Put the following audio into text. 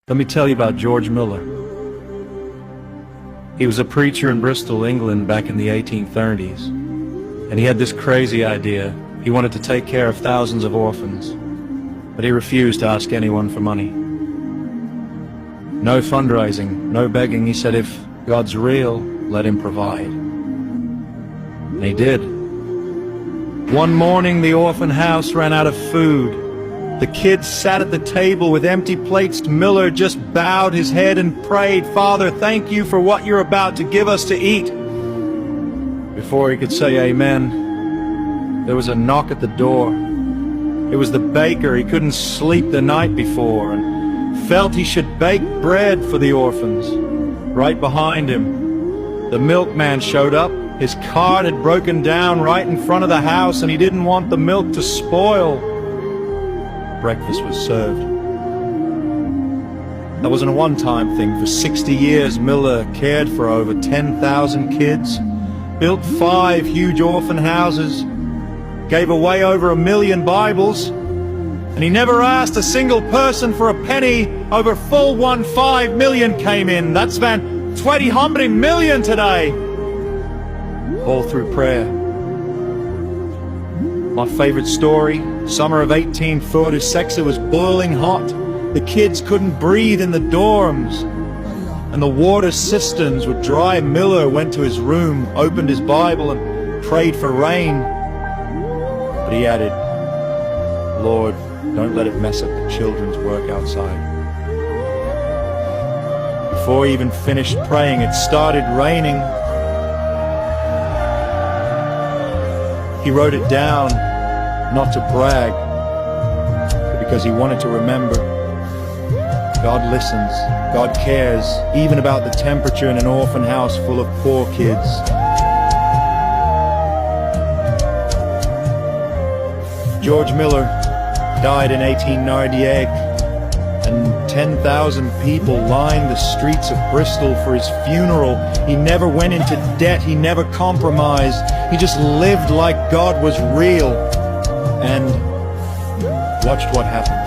Let me tell you about George Miller. He was a preacher in Bristol, England back in the 1830s, and he had this crazy idea. He wanted to take care of thousands of orphans, but he refused to ask anyone for money. No fundraising, no begging. He said, if God's real, let him provide. And he did. One morning, the orphan house ran out of food. The kids sat at the table with empty plates. Miller just bowed his head and prayed, "Father, thank you for what you're about to give us to eat." Before he could say amen, there was a knock at the door. It was the baker. He couldn't sleep the night before and felt he should bake bread for the orphans. Right behind him, the milkman showed up. His cart had broken down right in front of the house, and he didn't want the milk to spoil. Breakfast was served. That wasn't a one-time thing. For 60 years, Miller cared for over 10,000 kids, built 5 huge orphan houses, gave away over 1 million Bibles, and he never asked a single person for a penny. Over full 1.5 million came in. That's been 200 million today. All through prayer. My favorite story, summer of 1846, it was boiling hot. The kids couldn't breathe in the dorms, and the water cisterns were dry. Miller went to his room, opened his Bible, and prayed for rain. But he added, "Lord, don't let it mess up the children's work outside." Before he even finished praying, it started raining. He wrote it down, not to brag, but because he wanted to remember. God listens, God cares, even about the temperature in an orphan house full of poor kids. George Miller died in 1898, and 10,000 people lined the streets of Bristol for his funeral. He never went into debt, he never compromised. He just lived like God was real, and watched what happened.